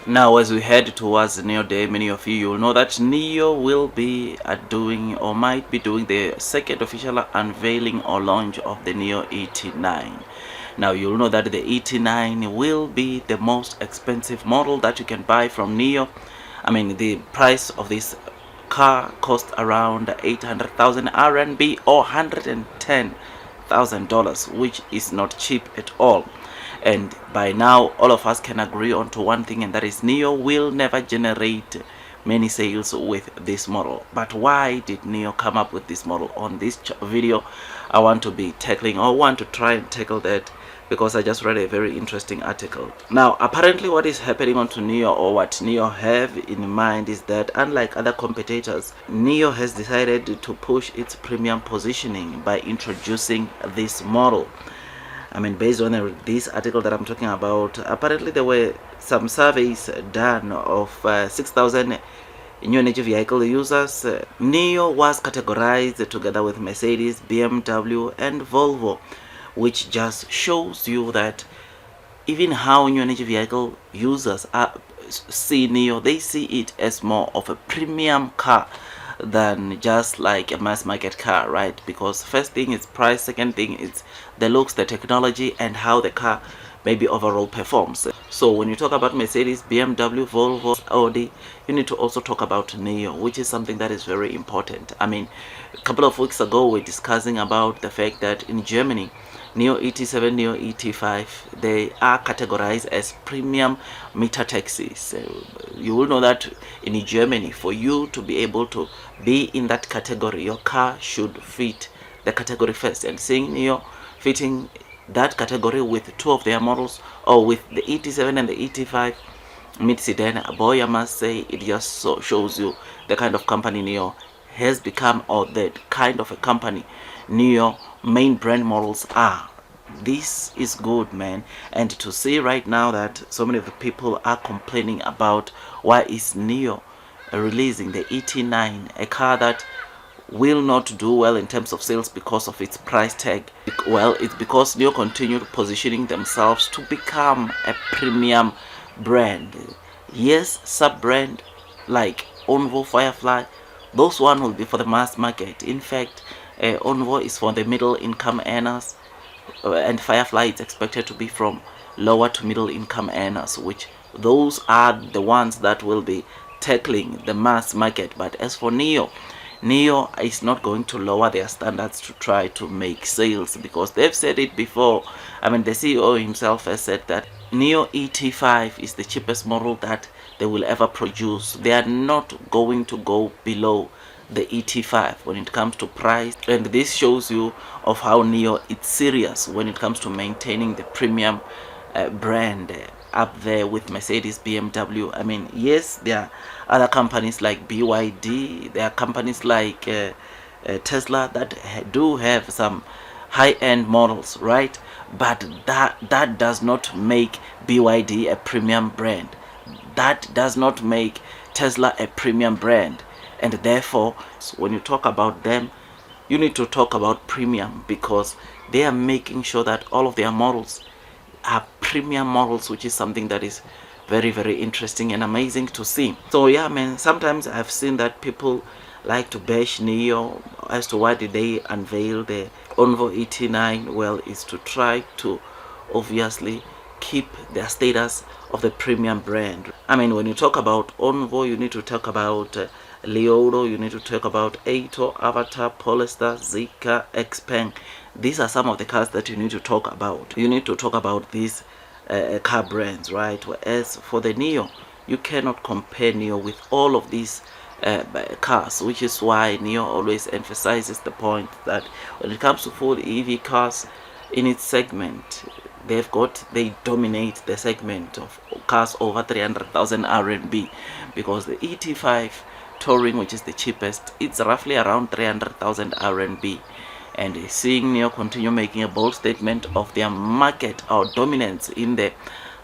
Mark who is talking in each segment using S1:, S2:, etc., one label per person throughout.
S1: Now, as we head towards Nio Day, many of you will know that Nio will be doing or might be doing the second official unveiling or launch of the Nio ET9. Now, you'll know that the ET9 will be the most expensive model that you can buy from Nio. I mean, the price of this car cost around 800,000 RMB or $110,000, which is not cheap at all. And by now, all of us can agree on to one thing, and that is Nio will never generate many sales with this model. But why did Nio come up with this model? On this video, I want to be tackling, or want to try and tackle that, because I just read a very interesting article. Now, apparently what is happening onto Nio, or what Nio have in mind, is that unlike other competitors, Nio has decided to push its premium positioning by introducing this model. I mean, based on this article that I'm talking about, apparently there were some surveys done of 6,000 new energy vehicle users. Nio was categorized together with Mercedes, BMW, and Volvo, which just shows you that even how new energy vehicle users see Nio, they see it as more of a premium car than just like a mass market car, right? Because first thing is price, second thing is the looks, the technology, and how the car maybe overall performs. So when you talk about Mercedes, BMW, Volvo, Audi, you need to also talk about Nio, which is something that is very important. I mean, a couple of weeks ago we're discussing about the fact that in Germany, Nio ET7, Nio ET5, they are categorized as premium meter taxis. You will know that in Germany, for you to be able to be in that category, your car should fit the category first. And seeing Nio fitting that category with two of their models, or with the ET7 and the ET5 mid sedan, boy, I must say, it just so shows you the kind of company Nio has become, or the kind of a company Nio main brand models are. This is good, man. And to see right now that so many of the people are complaining about why is Nio releasing the ET9, a car that will not do well in terms of sales because of its price tag. Well, it's because Nio continued positioning themselves to become a premium brand. Yes, sub brand like ONVO, Firefly, those one will be for the mass market. In fact, ONVO is for the middle income earners, and Firefly is expected to be from lower to middle income earners, which those are the ones that will be tackling the mass market. But as for Nio is not going to lower their standards to try to make sales, because they've said it before. I mean, the CEO himself has said that Nio ET5 is the cheapest model that they will ever produce. They are not going to go below the ET5 when it comes to price, and this shows you of how Nio is serious when it comes to maintaining the premium brand up there with Mercedes, BMW. I mean, yes, there are other companies like BYD, there are companies like Tesla that do have some high-end models, right? But that does not make BYD a premium brand. That does not make Tesla a premium brand. And therefore, when you talk about them, you need to talk about premium, because they are making sure that all of their models are premium models, which is something that is very, very interesting and amazing to see. So yeah, man, sometimes I've seen that people like to bash Nio as to why did they unveil the ONVO ET9. Well, is to try to obviously keep their status of the premium brand. I mean, when you talk about ONVO, you need to talk about Leodo, you need to talk about Ato, Avatar, Polestar, Zika, Xpeng. These are some of the cars that you need to talk about. You need to talk about these car brands, right? Whereas for the Nio, you cannot compare Nio with all of these cars, which is why Nio always emphasizes the point that when it comes to full EV cars in its segment, they dominate the segment of cars over 300,000 RMB, because the ET5 Touring, which is the cheapest, it's roughly around 300,000 RMB. And seeing Nio continue making a bold statement of their market or dominance in the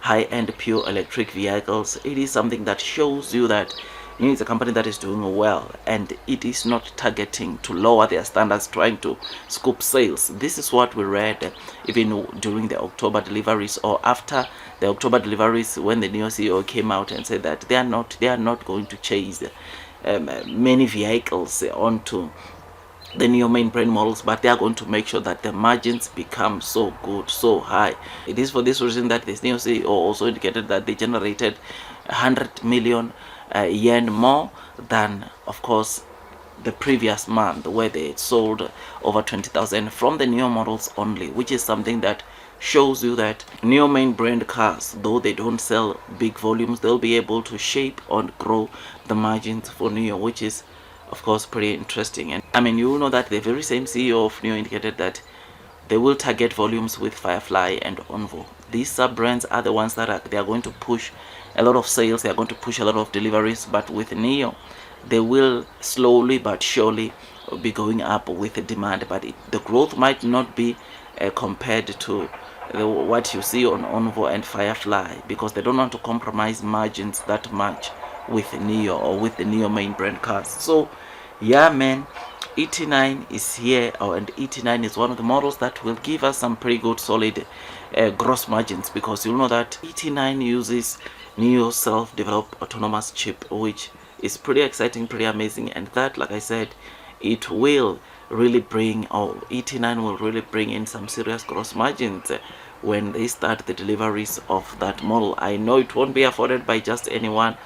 S1: high-end pure electric vehicles, it is something that shows you that Nio is a company that is doing well, and it is not targeting to lower their standards, trying to scoop sales. This is what we read even during the October deliveries, or after the October deliveries, when the Nio CEO came out and said that they are not going to chase many vehicles onto the Nio main brand models, but they are going to make sure that the margins become so good, so high. It is for this reason that this Nio CEO also indicated that they generated 100 million yen more than, of course, the previous month, where they sold over 20,000 from the Nio models only, which is something that shows you that Nio main brand cars, though they don't sell big volumes, they'll be able to shape and grow the margins for Nio, which is of course pretty interesting. And I mean, you know that the very same CEO of Nio indicated that they will target volumes with Firefly and ONVO. These sub brands are the ones that they are going to push a lot of sales, they are going to push a lot of deliveries. But with Nio, they will slowly but surely be going up with the demand, but the growth might not be compared to what you see on ONVO and Firefly, because they don't want to compromise margins that much with Nio or with the Nio main brand cars. So yeah, man, ET9 is here, and ET9 is one of the models that will give us some pretty good solid gross margins, because you know that ET9 uses Nio self-developed autonomous chip, which is pretty exciting, pretty amazing. And that, like I said, it will really bring, or ET9 will really bring in some serious gross margins when they start the deliveries of that model. I know it won't be afforded by just anyone,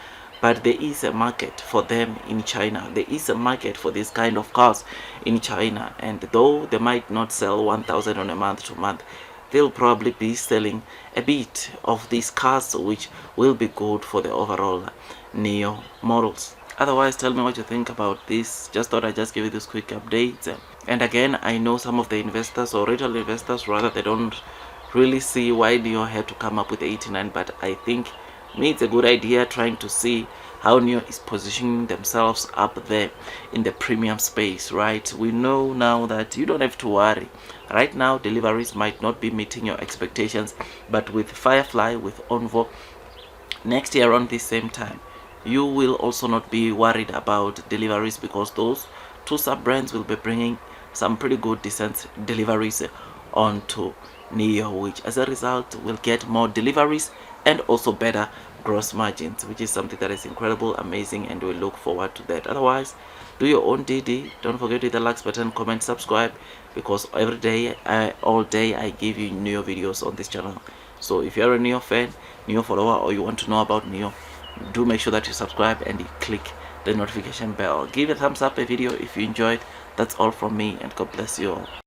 S1: but there is a market for them in China. There is a market for this kind of cars in China, and though they might not sell 1,000 on a month to month, they'll probably be selling a bit of these cars, which will be good for the overall Nio models. Otherwise, tell me what you think about this. Just thought I'd just give you this quick update. And again, I know some of the investors, or retail investors rather, they don't really see why Nio had to come up with the ET9, but I think me, it's a good idea, trying to see how Nio is positioning themselves up there in the premium space, right? We know now that you don't have to worry. Right now, deliveries might not be meeting your expectations, but with Firefly, with ONVO, next year around this same time, you will also not be worried about deliveries, because those two sub brands will be bringing some pretty good decent deliveries onto Nio, which as a result will get more deliveries and also better gross margins, which is something that is incredible, amazing, and we look forward to that. Otherwise, do your own DD. Don't forget to hit the likes button, comment, subscribe, because every day, all day, I give you Nio videos on this channel. So if you're a Nio fan, Nio follower, or you want to know about Nio, do make sure that you subscribe and you click the notification bell. Give a thumbs up a video if you enjoyed. That's all from me, and God bless you all.